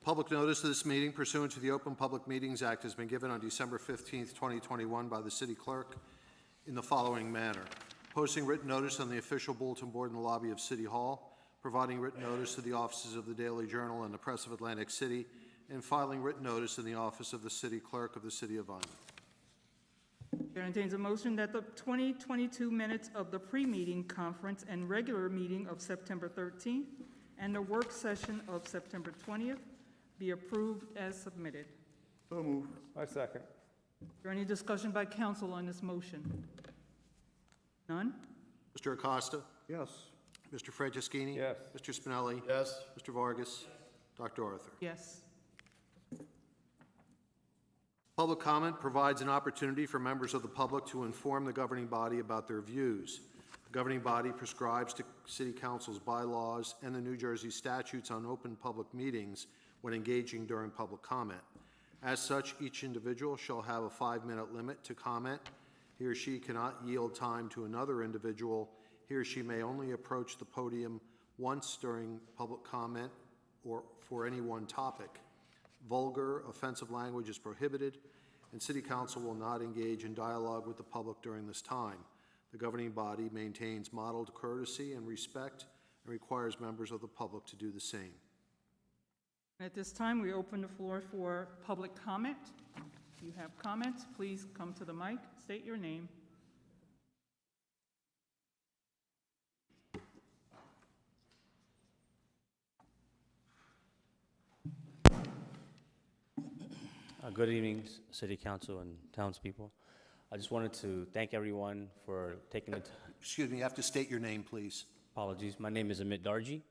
Public notice of this meeting pursuant to the Open Public Meetings Act has been given on December 15th, 2021 by the City Clerk in the following manner. Posting written notice on the official bulletin board in the lobby of City Hall, providing written notice to the offices of the Daily Journal and the Press of Atlantic City, and filing written notice in the office of the City Clerk of the City of Vineland. Chair entertains a motion that the 2022 minutes of the pre-meeting conference and regular meeting of September 13th and the work session of September 20th be approved as submitted. So moved. I second. Is there any discussion by council on this motion? None? Mr. Acosta? Yes. Mr. Franceschini? Yes. Mr. Spinelli? Yes. Mr. Vargas? Dr. Arthur? Yes. Public comment provides an opportunity for members of the public to inform the governing body about their views. The governing body prescribes to City Council's bylaws and the New Jersey statutes on open public meetings when engaging during public comment. As such, each individual shall have a 5-minute limit to comment. He or she cannot yield time to another individual. He or she may only approach the podium once during public comment or for any one topic. Vulgar, offensive language is prohibited, and City Council will not engage in dialogue with the public during this time. The governing body maintains modeled courtesy and respect and requires members of the public to do the same. At this time, we open the floor for public comment. If you have comments, please come to the mic, state your name. Good evening, City Council and townspeople. I just wanted to thank everyone for taking the time. Excuse me, you have to state your name, please. Apologies. My name is Amit Darji.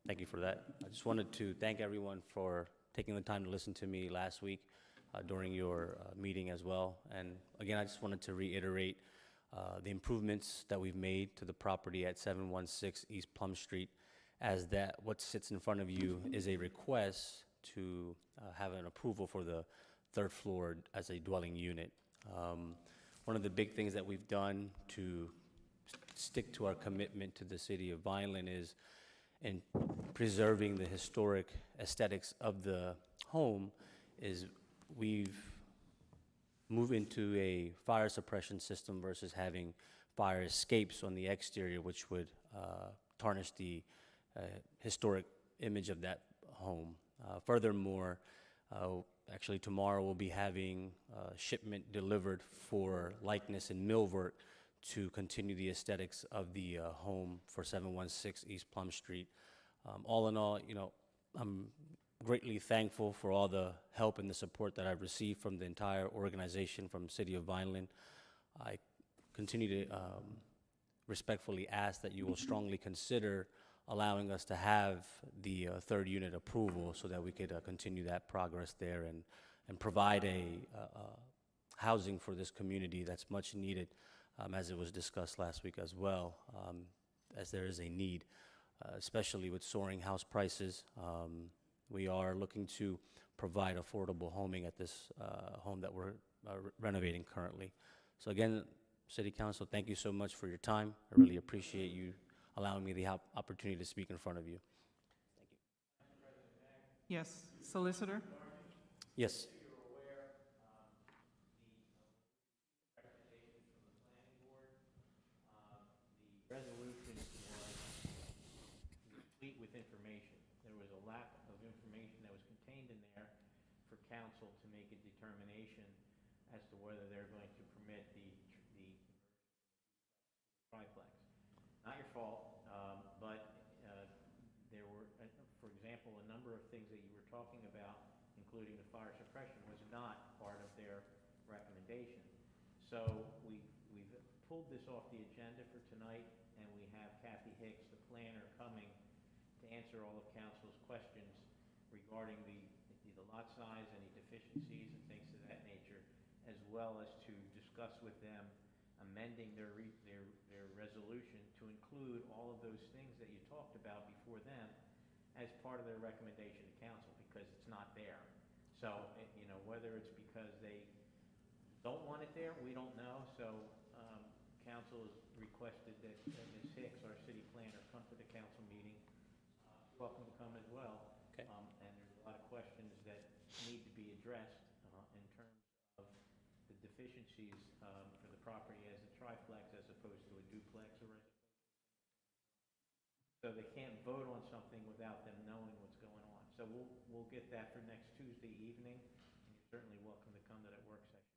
Thank you for that. I just wanted to thank everyone for taking the time to listen to me last week during your meeting as well. And again, I just wanted to reiterate the improvements that we've made to the property at 716 East Plum Street, as that what sits in front of you is a request to have an approval for the third floor as a dwelling unit. One of the big things that we've done to stick to our commitment to the city of Vineland is in preserving the historic aesthetics of the home is we've moved into a fire suppression system versus having fire escapes on the exterior, which would tarnish the historic image of that home. Furthermore, actually tomorrow we'll be having shipment delivered for likeness and millwork to continue the aesthetics of the home for 716 East Plum Street. All in all, you know, I'm greatly thankful for all the help and the support that I've received from the entire organization from City of Vineland. I continue to respectfully ask that you will strongly consider allowing us to have the third unit approval so that we could continue that progress there and provide a housing for this community that's much needed, as it was discussed last week as well, as there is a need, especially with soaring house prices. We are looking to provide affordable homing at this home that we're renovating currently. So again, City Council, thank you so much for your time. I really appreciate you allowing me the opportunity to speak in front of you. Thank you. Yes, solicitor? Yes. Resolution was complete with information. There was a lack of information that was contained in there for council to make a determination as to whether they're going to permit the triplex. Not your fault, but there were, for example, a number of things that you were talking about, including the fire suppression, was not part of their recommendation. So we've pulled this off the agenda for tonight, and we have Kathy Hicks, the planner, coming to answer all of council's questions regarding the lot size, any deficiencies and things of that nature, as well as to discuss with them amending their resolution to include all of those things that you talked about before them as part of their recommendation to council, because it's not there. So, you know, whether it's because they don't want it there, we don't know. So council has requested that Ms. Hicks, our city planner, come to the council meeting. Welcome to come as well. Okay. And there's a lot of questions that need to be addressed in terms of the deficiencies for the property as a triplex as opposed to a duplex or as opposed to a single family. So they can't vote on something without them knowing what's going on. So we'll get that for next Tuesday evening, and you're certainly welcome to come to that work session.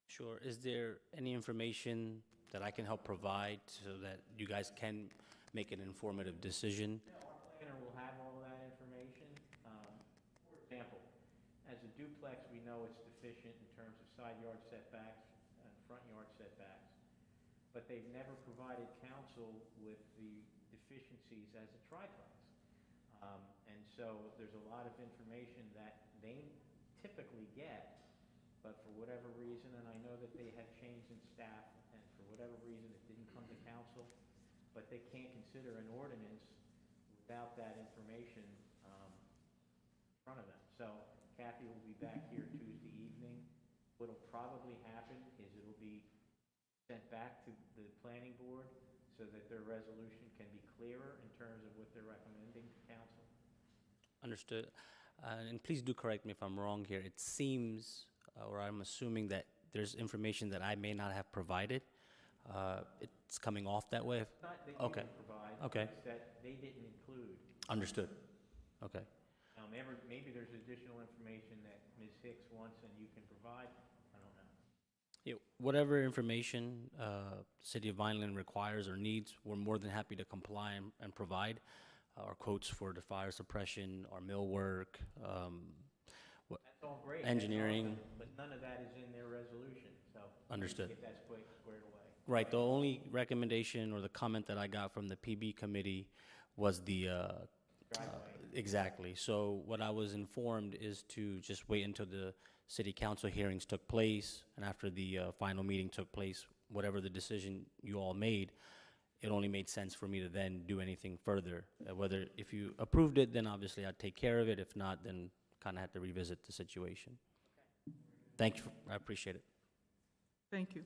Sure. Is there any information that I can help provide so that you guys can make an informative decision? Our planner will have all of that information. For example, as a duplex, we know it's deficient in terms of side yard setbacks and front yard setbacks, but they've never provided council with the deficiencies as a triplex. And so there's a lot of information that they typically get, but for whatever reason, and I know that they had change in staff, and for whatever reason, it didn't come to council, but they can't consider an ordinance without that information in front of them. So Kathy will be back here Tuesday evening. What'll probably happen is it'll be sent back to the planning board so that their resolution can be clearer in terms of what they're recommending to council. Understood. And please do correct me if I'm wrong here. It seems, or I'm assuming that there's information that I may not have provided. It's coming off that way? Not that you Okay. can provide, Okay. it's that they didn't include. Understood. Okay. Maybe there's additional information that Ms. Hicks wants and you can provide, I don't know. Yeah, whatever information City of Vineland requires or needs, we're more than happy to comply and provide our quotes for the fire suppression, our millwork, That's all great. engineering. That's awesome, but none of that is in their resolution, so. Understood. Get that squared away. Right, the only recommendation or the comment that I got from the PB committee was the, Driveway. exactly. So what I was informed is to just wait until the city council hearings took place, and after the final meeting took place, whatever the decision you all made, it only made sense for me to then do anything further. Whether, if you approved it, then obviously I'd take care of it. If not, then kind of have to revisit the situation. Thank you, I appreciate it. Thank you.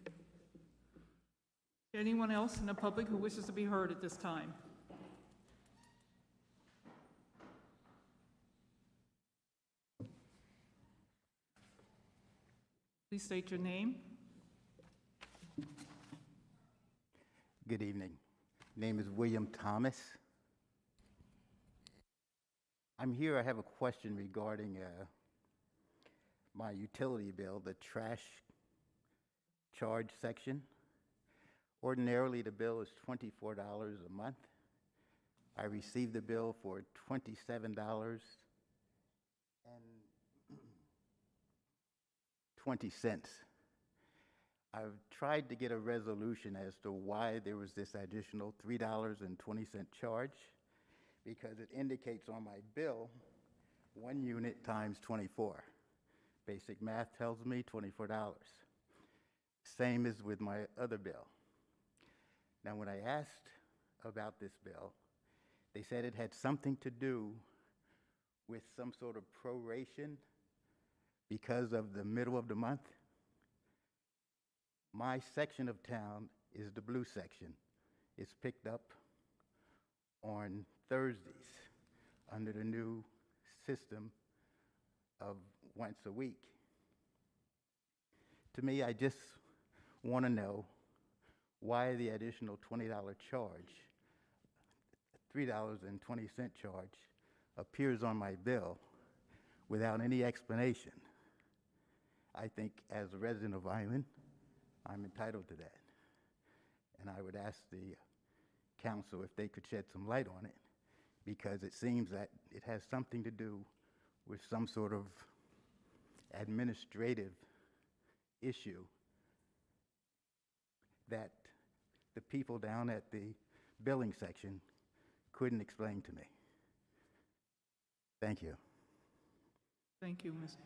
Anyone else in the public who wishes to be heard at this time? Please state your name. Good evening. Name is William Thomas. I'm here, I have a question regarding my utility bill, the trash charge section. Ordinarily, the bill is $24 a month. I received the bill for $27.20. I've tried to get a resolution as to why there was this additional $3.20 charge, because it indicates on my bill 1 unit times 24. Basic math tells me $24. Same as with my other bill. Now, when I asked about this bill, they said it had something to do with some sort of proration because of the middle of the month. My section of town is the blue section. It's picked up on Thursdays under the new system of once a week. To me, I just want to know why the additional $20 charge, $3.20 charge, appears on my bill without any explanation. I think as a resident of Vineland, I'm entitled to that. And I would ask the council if they could shed some light on it, because it seems that it has something to do with some sort of administrative issue that the people down at the billing section couldn't explain to me. Thank you. Thank you, Ms.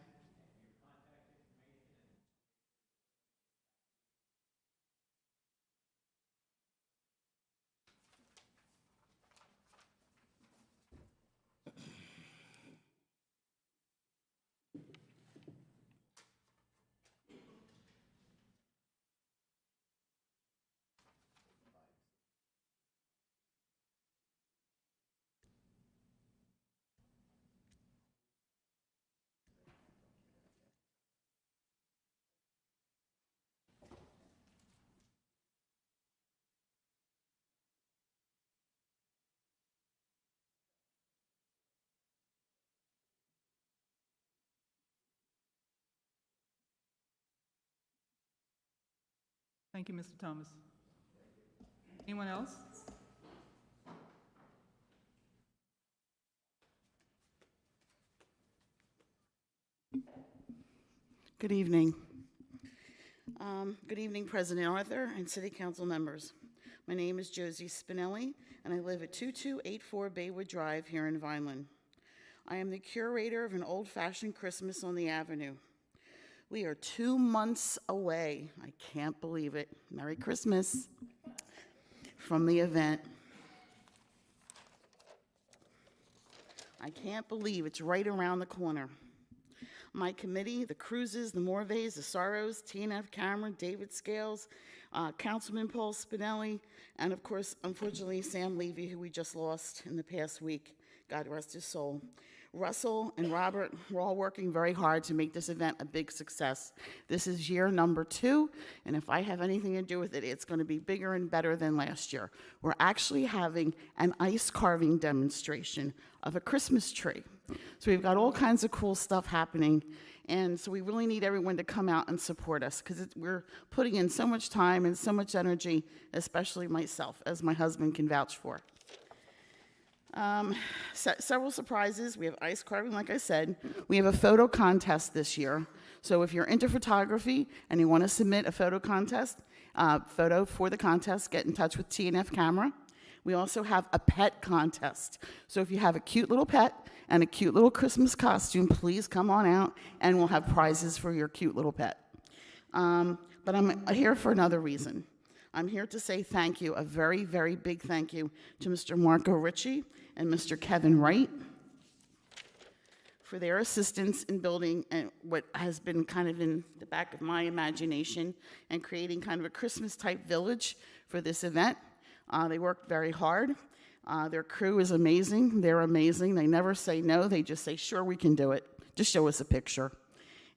Thank you, Mr. Thomas. Anyone else? Good evening. Good evening, President Arthur and City Council members. My name is Josie Spinelli, and I live at 2284 Baywood Drive here in Vineland. I am the curator of an old-fashioned Christmas on the Avenue. We are 2 months away. I can't believe it. Merry Christmas from the event. I can't believe it's right around the corner. My committee, the Cruzes, the Morvays, the Sorrows, TNF Cameron, David Scales, Councilman Paul Spinelli, and of course, unfortunately, Sam Levy, who we just lost in the past week. God rest his soul. Russell and Robert were all working very hard to make this event a big success. This is year number 2, and if I have anything to do with it, it's going to be bigger and better than last year. We're actually having an ice carving demonstration of a Christmas tree. So we've got all kinds of cool stuff happening, and so we really need everyone to come out and support us because we're putting in so much time and so much energy, especially myself, as my husband can vouch for. Several surprises. We have ice carving, like I said. We have a photo contest this year. So if you're into photography and you want to submit a photo for the contest, get in touch with TNF Camera. We also have a pet contest. So if you have a cute little pet and a cute little Christmas costume, please come on out and we'll have prizes for your cute little pet. But I'm here for another reason. I'm here to say thank you, a very, very big thank you to Mr. Marco Ricci and Mr. Kevin Wright for their assistance in building what has been kind of in the back of my imagination and creating kind of a Christmas-type village for this event. They worked very hard. Their crew is amazing. They're amazing. They never say no. They just say, sure, we can do it. Just show us a picture.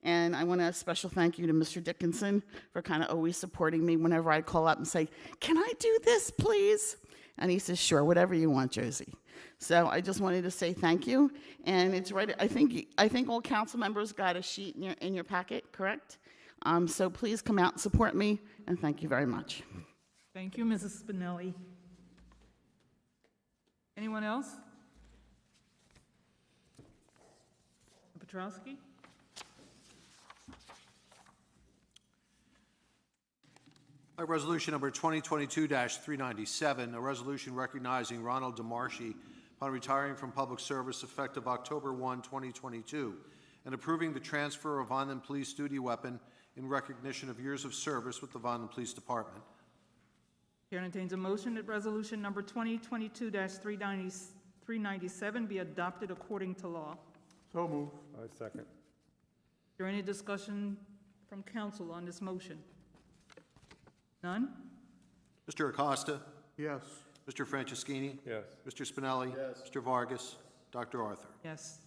And I want a special thank you to Mr. Dickinson for kind of always supporting me whenever I call up and say, can I do this, please? And he says, sure, whatever you want, Josie. So I just wanted to say thank you. And it's right, I think all council members got a sheet in your packet, correct? So please come out and support me, and thank you very much. Thank you, Mrs. Spinelli. Anyone else? Petrowski? Resolution number 2022-397, a resolution recognizing Ronald DeMarschi upon retiring from public service effective October 1, 2022, and approving the transfer of Vineland Police duty weapon in recognition of years of service with the Vineland Police Department. Chair entertains a motion that resolution number 2022-397 be adopted according to law. So moved. I second. Is there any discussion from council on this motion? None? Mr. Acosta? Yes. Mr. Franceschini? Yes. Mr. Spinelli? Yes. Mr. Vargas? Dr. Arthur? Yes.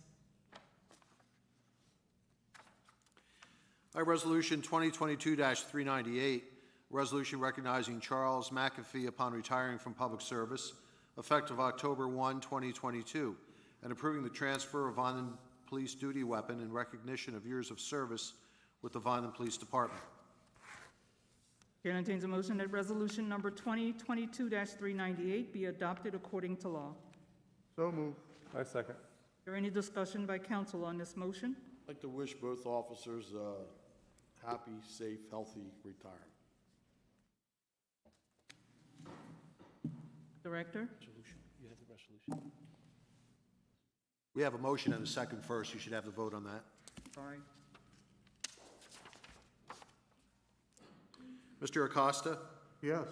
Resolution 2022-398, resolution recognizing Charles McAfee upon retiring from public service, effective October 1, 2022, and approving the transfer of Vineland Police duty weapon in recognition of years of service with the Vineland Police Department. Chair entertains a motion that resolution number 2022-398 be adopted according to law. So moved. I second. Is there any discussion by council on this motion? I'd like to wish both officers a happy, safe, healthy retirement. Director? You have the resolution. We have a motion and a second first. You should have the vote on that. Sorry. Mr. Acosta? Yes.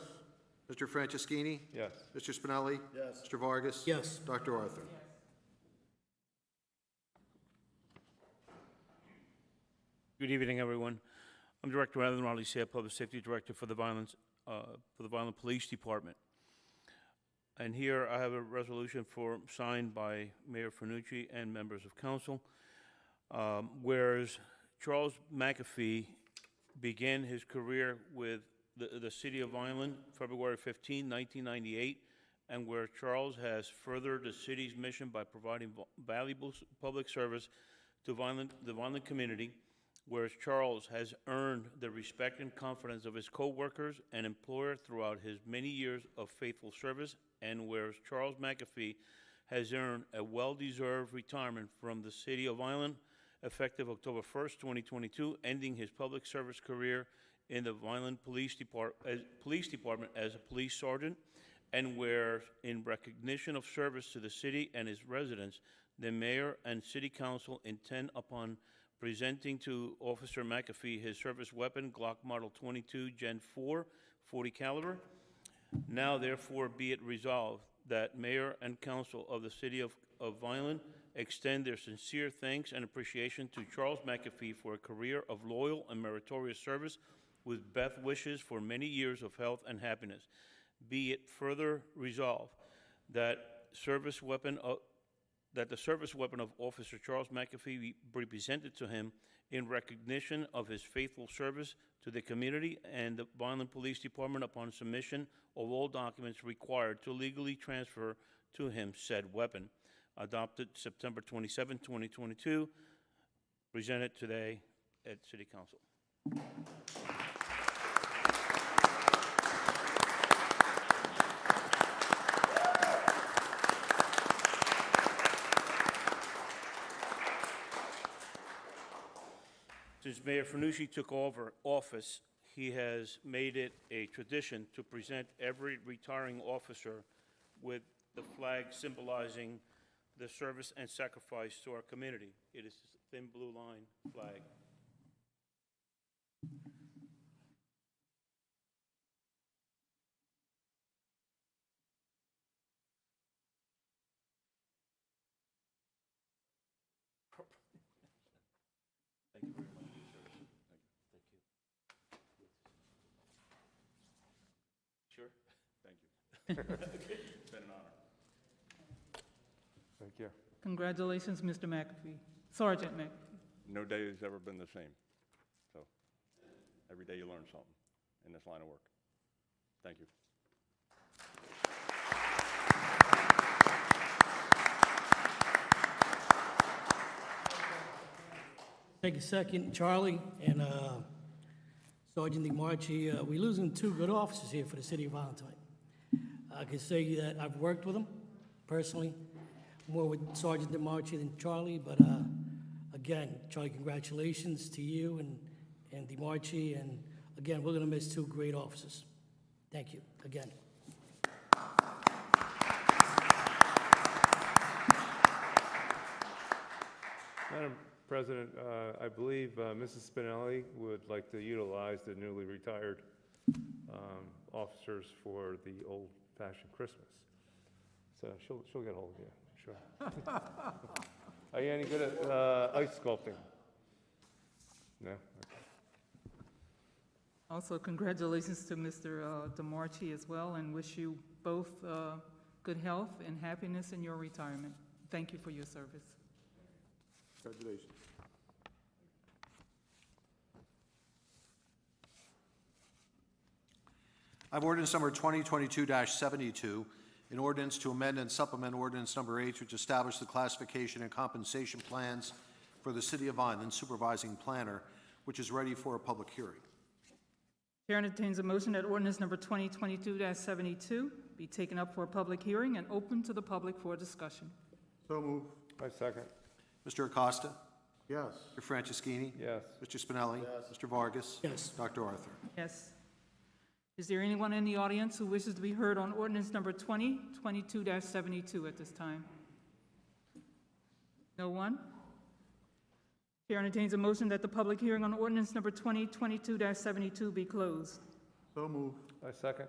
Mr. Franceschini? Yes. Mr. Spinelli? Yes. Mr. Vargas? Yes. Dr. Arthur? Good evening, everyone. I'm Director Alan Raleigh, Public Safety Director for the Vineland Police Department. And here I have a resolution signed by Mayor Fernucci and members of council. Whereas Charles McAfee began his career with the city of Vineland February 15, 1998, and where Charles has furthered the city's mission by providing valuable public service to the Vineland community. whereas Charles has earned the respect and confidence of his co-workers and employer throughout his many years of faithful service, and whereas Charles McAfee has earned a well-deserved retirement from the City of Vineland effective October 1st, 2022, ending his public service career in the Vineland Police Department as a police sergeant, and where, in recognition of service to the city and its residents, the mayor and city council intend upon presenting to Officer McAfee his service weapon, Glock Model 22 Gen 4, 40 caliber. Now, therefore, be it resolved that mayor and council of the city of Vineland extend their sincere thanks and appreciation to Charles McAfee for a career of loyal and meritorious service, with best wishes for many years of health and happiness. Be it further resolved that the service weapon of Officer Charles McAfee be presented to him in recognition of his faithful service to the community and the Vineland Police Department upon submission of all documents required to legally transfer to him said weapon. Adopted September 27, 2022, presented today at City Council. Since Mayor Fanucci took over office, he has made it a tradition to present every retiring officer with the flag symbolizing the service and sacrifice to our community. It is a thin blue line flag. Thank you very much. Thank you. Sure? Thank you. It's been an honor. Thank you. Congratulations, Mr. McAfee. Sergeant McAfee. No day has ever been the same. So every day you learn something in this line of work. Thank you. Take a second, Charlie and Sergeant DeMarchi. We're losing two good officers here for the city of Valentine. I can say that I've worked with them personally, more with Sergeant DeMarchi than Charlie, but again, Charlie, congratulations to you and DeMarchi, and again, we're gonna miss two great officers. Thank you, again. Madam President, I believe Mrs. Spinelli would like to utilize the newly retired officers for the old-fashioned Christmas. So she'll get hold of you, sure. Are you any good at ice sculpting? No? Okay. Also, congratulations to Mr. DeMarchi as well, and wish you both good health and happiness in your retirement. Thank you for your service. Congratulations. I have ordinance number 2022-72, an ordinance to amend and supplement ordinance number 8, which established the classification and compensation plans for the City of Vineland supervising planner, which is ready for a public hearing. Chair entertains a motion that ordinance number 2022-72 be taken up for a public hearing and open to the public for discussion. So moved. I second. Mr. Acosta? Yes. Mr. Franceschini? Yes. Mr. Spinelli? Yes. Mr. Vargas? Yes. Dr. Arthur? Yes. Is there anyone in the audience who wishes to be heard on ordinance number 2022-72 at this time? No one? Chair entertains a motion that the public hearing on ordinance number 2022-72 be closed. So moved. I second.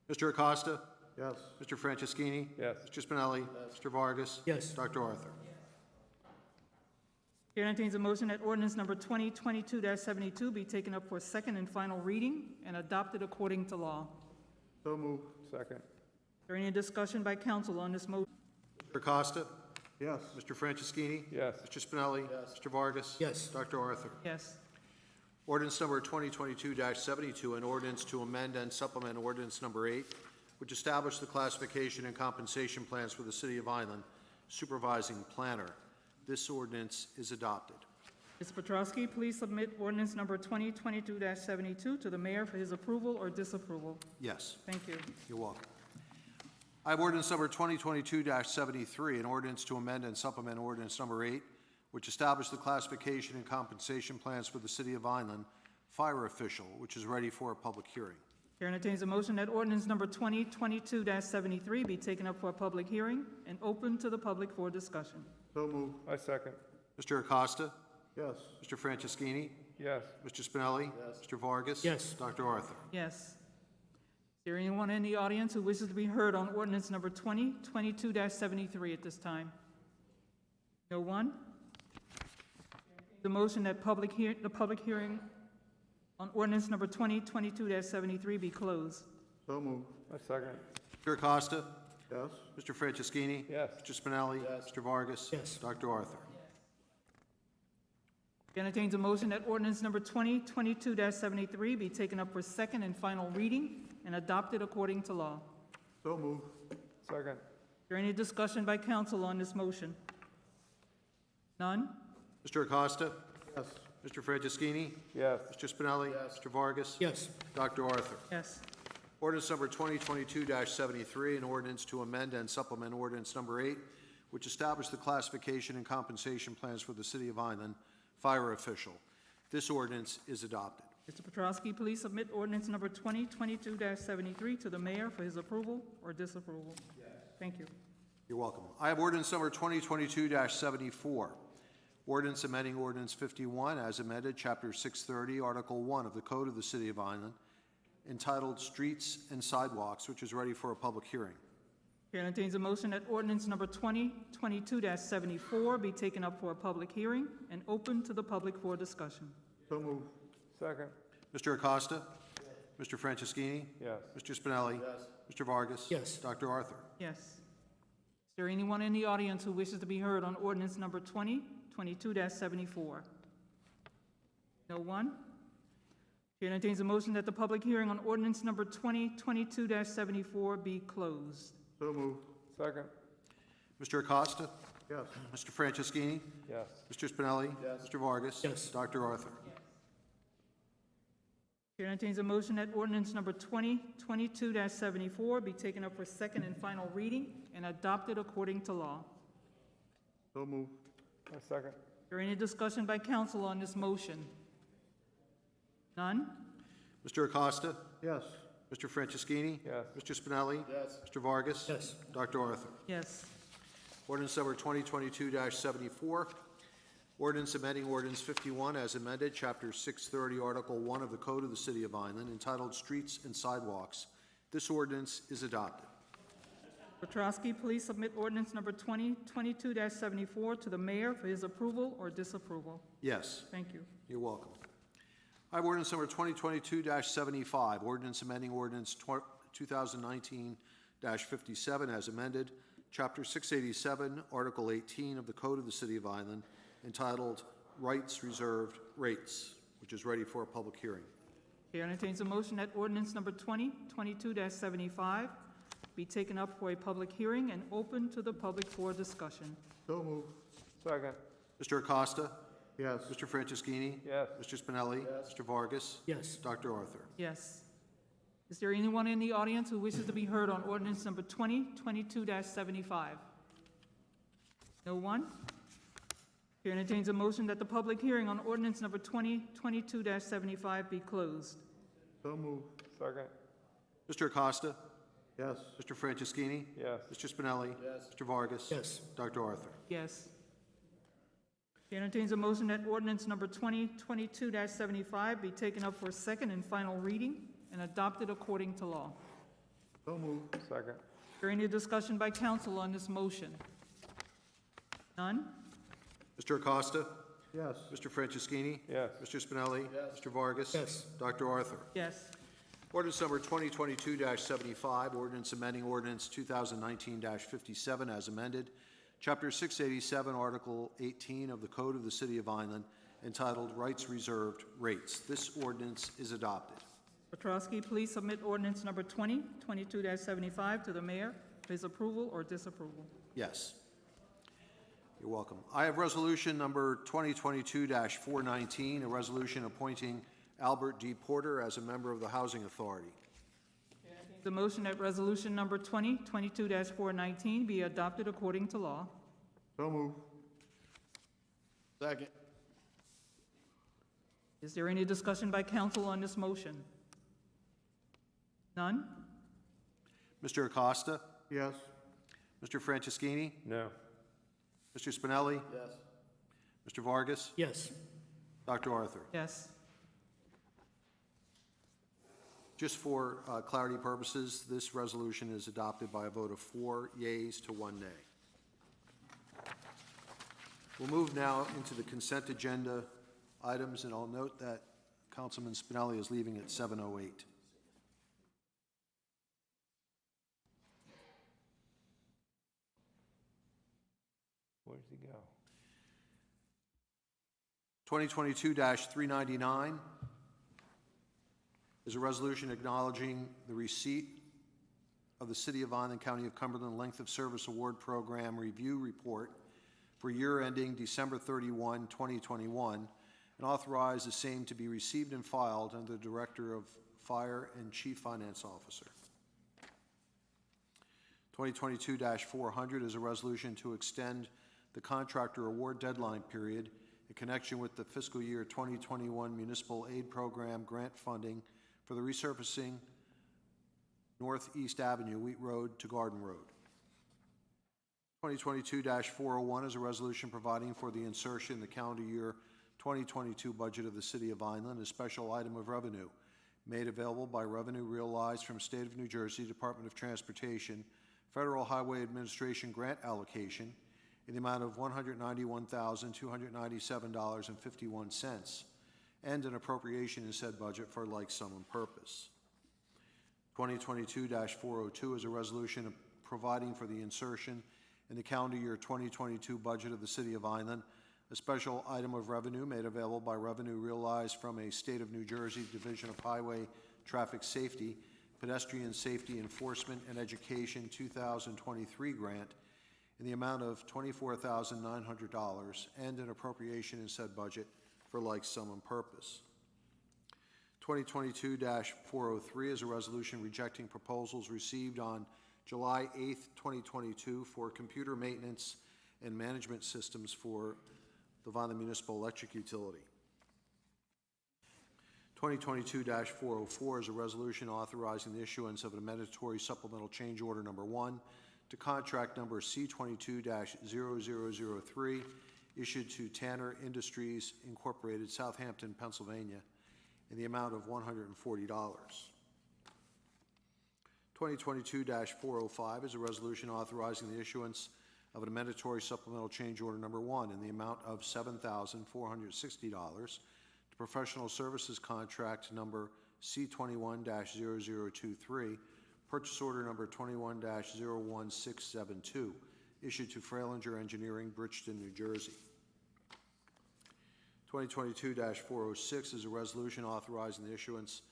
Mr. Acosta? Yes. Mr. Franceschini? Yes. Mr. Spinelli? Yes. Mr. Vargas? Yes. Dr. Arthur? Chair entertains a motion that ordinance number 2022-72 be taken up for second and final reading and adopted according to law. So moved. Second. Is there any discussion by council on this motion? Mr. Acosta? Yes. Mr. Franceschini? Yes. Mr. Spinelli? Yes. Mr. Vargas? Yes. Dr. Arthur? Yes. Ordinance number 2022-72, an ordinance to amend and supplement ordinance number 8, which established the classification and compensation plans for the City of Vineland supervising planner. This ordinance is adopted. Ms. Petrowski, please submit ordinance number 2022-72 to the mayor for his approval or disapproval. Yes. Thank you. You're welcome. I have ordinance number 2022-73, an ordinance to amend and supplement ordinance number 8, which established the classification and compensation plans for the City of Vineland fire official, which is ready for a public hearing. Chair entertains a motion that ordinance number 2022-73 be taken up for a public hearing and open to the public for discussion. So moved. I second. Mr. Acosta? Yes. Mr. Franceschini? Yes. Mr. Spinelli? Yes. Mr. Vargas? Yes. Dr. Arthur? Yes. Is there anyone in the audience who wishes to be heard on ordinance number 2022-73 at this time? No one? The motion that the public hearing on ordinance number 2022-73 be closed. So moved. I second. Mr. Acosta? Yes. Mr. Franceschini? Yes. Mr. Spinelli? Yes. Mr. Vargas? Yes. Dr. Arthur? Chair entertains a motion that ordinance number 2022-73 be taken up for second and final reading and adopted according to law. So moved. Second. Is there any discussion by council on this motion? None? Mr. Acosta? Yes. Mr. Franceschini? Yes. Mr. Spinelli? Yes. Mr. Vargas? Yes. Dr. Arthur? Yes. Ordinance number 2022-73, an ordinance to amend and supplement ordinance number 8, which established the classification and compensation plans for the City of Vineland fire official. This ordinance is adopted. Mr. Petrowski, please submit ordinance number 2022-73 to the mayor for his approval or disapproval. Yes. Thank you. You're welcome. I have ordinance number 2022-74, ordinance amending ordinance 51 as amended, Chapter 630, Article 1 of the Code of the City of Vineland, entitled Streets and Sidewalks, which is ready for a public hearing. Chair entertains a motion that ordinance number 2022-74 be taken up for a public hearing and open to the public for discussion. So moved. Second. Mr. Acosta? Mr. Franceschini? Yes. Mr. Spinelli? Yes. Mr. Vargas? Yes. Dr. Arthur? Yes. Is there anyone in the audience who wishes to be heard on ordinance number 2022-74? No one? Chair entertains a motion that the public hearing on ordinance number 2022-74 be closed. So moved. Second. Mr. Acosta? Yes. Mr. Franceschini? Yes. Mr. Spinelli? Yes. Mr. Vargas? Yes. Dr. Arthur? Chair entertains a motion that ordinance number 2022-74 be taken up for second and final reading and adopted according to law. So moved. I second. Is there any discussion by council on this motion? None? Mr. Acosta? Yes. Mr. Franceschini? Yes. Mr. Spinelli? Yes. Mr. Vargas? Yes. Dr. Arthur? Yes. Ordinance number 2022-74, ordinance amending ordinance 51 as amended, Chapter 630, Article 1 of the Code of the City of Vineland, entitled Streets and Sidewalks. This ordinance is adopted. Petrowski, please submit ordinance number 2022-74 to the mayor for his approval or disapproval. Yes. Thank you. You're welcome. I have ordinance number 2022-75, ordinance amending ordinance 2019-57 as amended, Chapter 687, Article 18 of the Code of the City of Vineland, entitled Rights Reserved Rates, which is ready for a public hearing. Chair entertains a motion that ordinance number 2022-75 be taken up for a public hearing and open to the public for discussion. So moved. Second. Mr. Acosta? Yes. Mr. Franceschini? Yes. Mr. Spinelli? Yes. Mr. Vargas? Yes. Dr. Arthur? Yes. Is there anyone in the audience who wishes to be heard on ordinance number 2022-75? No one? Chair entertains a motion that the public hearing on ordinance number 2022-75 be closed. So moved. Second. Mr. Acosta? Yes. Mr. Franceschini? Yes. Mr. Spinelli? Yes. Mr. Vargas? Yes. Dr. Arthur? Yes. Chair entertains a motion that ordinance number 2022-75 be taken up for second and final reading and adopted according to law. So moved. Second. Is there any discussion by council on this motion? None? Mr. Acosta? Yes. Mr. Franceschini? Yes. Mr. Spinelli? Yes. Mr. Vargas? Yes. Dr. Arthur? Yes. Ordinance number 2022-75, ordinance amending ordinance 2019-57 as amended, Chapter 687, Article 18 of the Code of the City of Vineland, entitled Rights Reserved Rates. This ordinance is adopted. Petrowski, please submit ordinance number 2022-75 to the mayor for his approval or disapproval. Yes. You're welcome. I have resolution number 2022-419, a resolution appointing Albert D. Porter as a member of the Housing Authority. The motion that resolution number 2022-419 be adopted according to law. So moved. Second. Is there any discussion by council on this motion? None? Mr. Acosta? Yes. Mr. Franceschini? No. Mr. Spinelli? Yes. Mr. Vargas? Yes. Dr. Arthur? Yes. Just for clarity purposes, this resolution is adopted by a vote of 4 yeas to 1 nay. We'll move now into the consent agenda items, and I'll note that Councilman Spinelli is leaving at 7:08. Where does he go? 2022-399 is a resolution acknowledging the receipt of the City of Vineland, County of Cumberland Length of Service Award Program Review Report for year ending December 31, 2021, and authorize the same to be received and filed under the Director of Fire and Chief Finance Officer. 2022-400 is a resolution to extend the contractor award deadline period in connection with the fiscal year 2021 Municipal Aid Program grant funding for the resurfacing Northeast Avenue, Wheat Road to Garden Road. 2022-401 is a resolution providing for the insertion in the calendar year 2022 budget of the City of Vineland, a special item of revenue made available by revenue realized from State of New Jersey Department of Transportation Federal Highway Administration grant allocation in the amount of $191,297.51 and an appropriation in said budget for like sum and purpose. 2022-402 is a resolution providing for the insertion in the calendar year 2022 budget of the City of Vineland, a special item of revenue made available by revenue realized from a State of New Jersey Division of Highway Traffic Safety, Pedestrian Safety Enforcement and Education 2023 grant in the amount of $24,900 and an appropriation in said budget for like sum and purpose. 2022-403 is a resolution rejecting proposals received on July 8, 2022 for computer maintenance and management systems for the Vineland Municipal Electric Utility. 2022-404 is a resolution authorizing the issuance of an amendatory supplemental change order number 1 to contract number C22-0003 issued to Tanner Industries Incorporated, Southampton, Pennsylvania, in the amount of $140. 2022-405 is a resolution authorizing the issuance of an amendatory supplemental change order number 1 in the amount of $7,460 to professional services contract number C21-0023, purchase order number 21-01672, issued to Frailinger Engineering, Bridgeton, New Jersey. 2022-406 is a resolution authorizing the issuance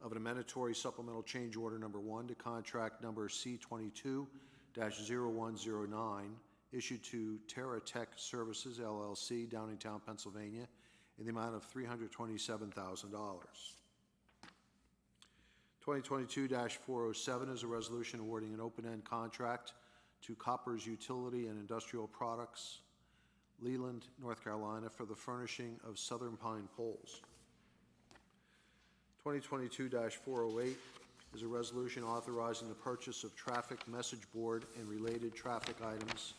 of an amendatory supplemental change order number 1 to contract number C22-0109, issued to Terra Tech Services, LLC, Downingtown, Pennsylvania, in the amount of $327,000. 2022-407 is a resolution awarding an open-end contract to Coppers Utility and Industrial Products, Leland, North Carolina, for the furnishing of southern pine poles. 2022-408 is a resolution authorizing the purchase of traffic message board and related traffic items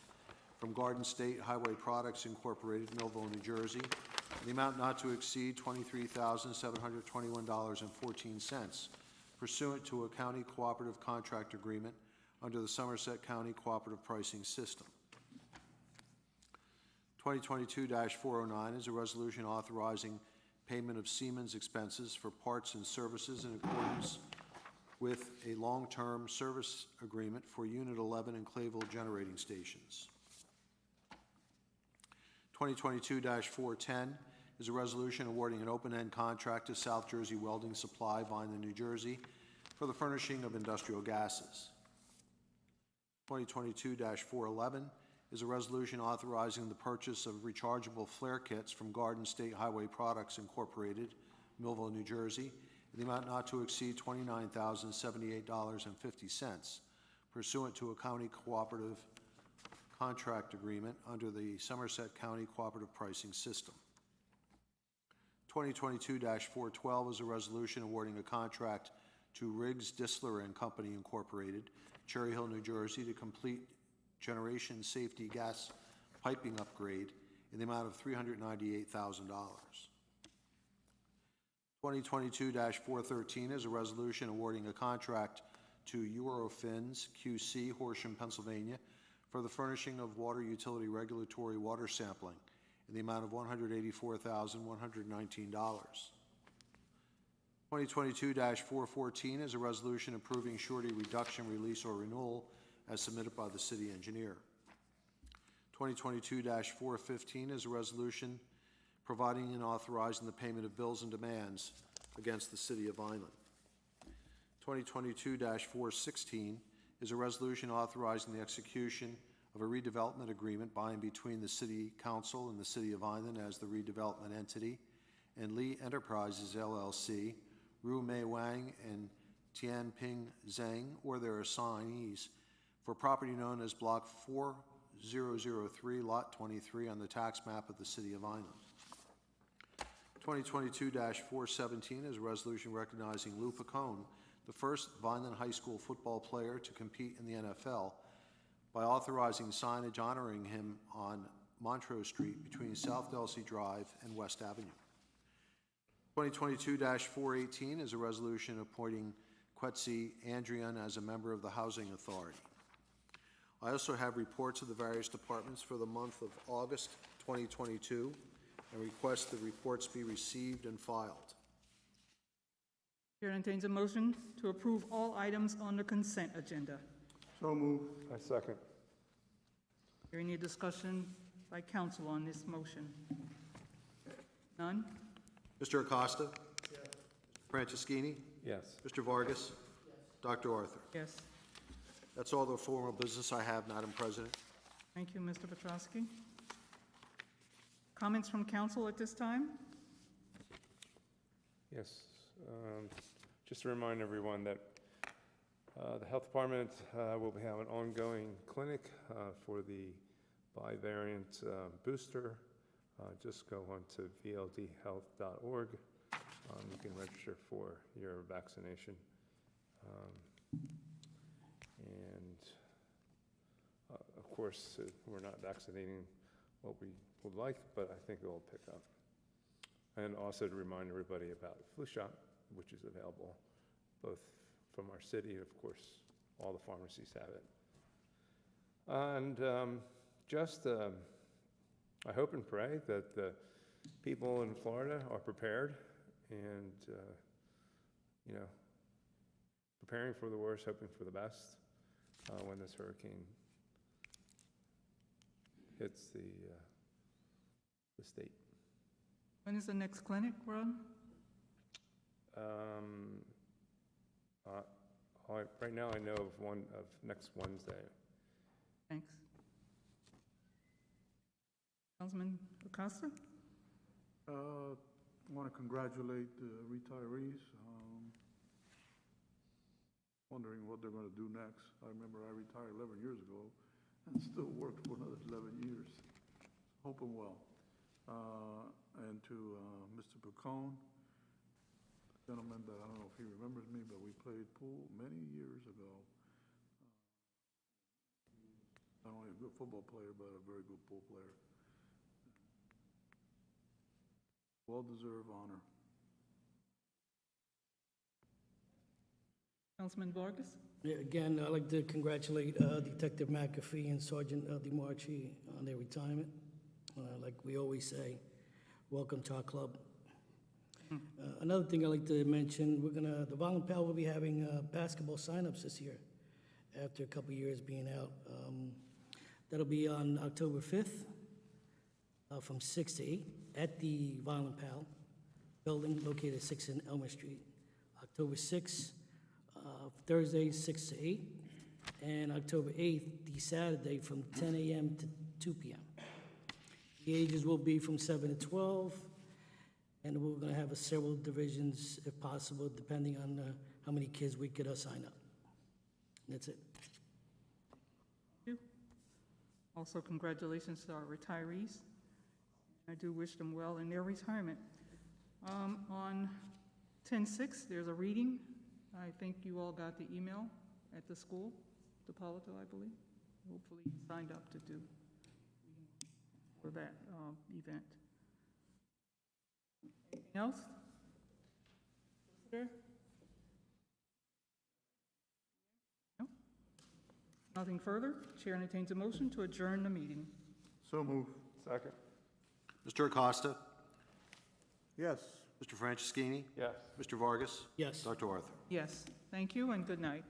from Garden State Highway Products Incorporated, Millville, New Jersey, in the amount not to exceed $23,721.14, pursuant to a county cooperative contract agreement under the Somerset County Cooperative Pricing System. 2022-409 is a resolution authorizing payment of Siemens expenses for parts and services in accordance with a long-term service agreement for Unit 11 and Clayville generating stations. 2022-410 is a resolution awarding an open-end contract to South Jersey Welding Supply, Vineland, New Jersey, for the furnishing of industrial gases. 2022-411 is a resolution authorizing the purchase of rechargeable flare kits from Garden State Highway Products Incorporated, Millville, New Jersey, in the amount not to exceed $29,078.50 pursuant to a county cooperative contract agreement under the Somerset County Cooperative Pricing System. 2022-412 is a resolution awarding a contract to Riggs Disler and Company Incorporated, Cherry Hill, New Jersey, to complete generation safety gas piping upgrade in the amount of $398,000. 2022-413 is a resolution awarding a contract to Eurofins QC, Horsham, Pennsylvania, for the furnishing of water utility regulatory water sampling in the amount of $184,119. 2022-414 is a resolution approving surety reduction, release, or renewal as submitted by the city engineer. 2022-415 is a resolution providing and authorizing the payment of bills and demands against the city of Vineland. 2022-416 is a resolution authorizing the execution of a redevelopment agreement by and between the City Council and the City of Vineland as the redevelopment entity, and Lee Enterprises, LLC, Ru Mei Wang and Tianping Zhang, or their assignees, for property known as Block 4003, Lot 23, on the tax map of the City of Vineland. 2022-417 is a resolution recognizing Lou Picone, the first Vineland High School football player to compete in the NFL, by authorizing signage honoring him on Montrose Street between South Delsey Drive and West Avenue. 2022-418 is a resolution appointing Quetzi Andrian as a member of the Housing Authority. I also have reports of the various departments for the month of August 2022 and request the reports be received and filed. Chair entertains a motion to approve all items on the consent agenda. So moved. I second. Is there any discussion by council on this motion? None? Mr. Acosta? Yes. Franceschini? Yes. Mr. Vargas? Yes. Dr. Arthur? Yes. That's all the formal business I have, Madam President. Thank you, Mr. Petrosky. Comments from council at this time? Yes. Just to remind everyone that the health department will have an ongoing clinic for the bivalent booster. Just go on to vldhealth.org. You can register for your vaccination. Of course, we're not vaccinating what we would like, but I think it will pick up. And also to remind everybody about the flu shot, which is available both from our city, and of course, all the pharmacies have it. And I hope and pray that the people in Florida are prepared and, preparing for the worst, hoping for the best when this hurricane hits the state. When is the next clinic run? Right now, I know of one of next Wednesday. Thanks. Councilman Acosta? I want to congratulate the retirees. Wondering what they're going to do next. I remember I retired 11 years ago and still worked for another 11 years. Hoping well. And to Mr. Picone, gentleman that I don't know if he remembers me, but we played pool many years ago. Not only a good football player, but a very good pool player. Well-deserved honor. Councilman Vargas? Yeah, again, I'd like to congratulate Detective McAfee and Sergeant DeMarchi on their retirement. Like we always say, welcome to our club. Another thing I'd like to mention, the Vineland Pal will be having basketball signups this year after a couple years being out. That'll be on October 5th from 6 to 8 at the Vineland Pal building located at 6 in Elmer Street. October 6th, Thursday, 6 to 8. and October 8th, the Saturday, from 10 a.m. to 2 p.m. The ages will be from 7 to 12, and we're going to have several divisions, if possible, depending on how many kids we could sign up. That's it. Thank you. Also, congratulations to our retirees. I do wish them well in their retirement. On 10/6, there's a reading. I think you all got the email at the school, the Palato, I believe. Hopefully you signed up to do for that event. Anything else? Solicitor? No? Nothing further. Chair entertains a motion to adjourn the meeting. So move. Second? Mr. Acosta? Yes. Mr. Franceschini? Yes. Mr. Vargas? Yes. Dr. Arthur? Yes, thank you and good night.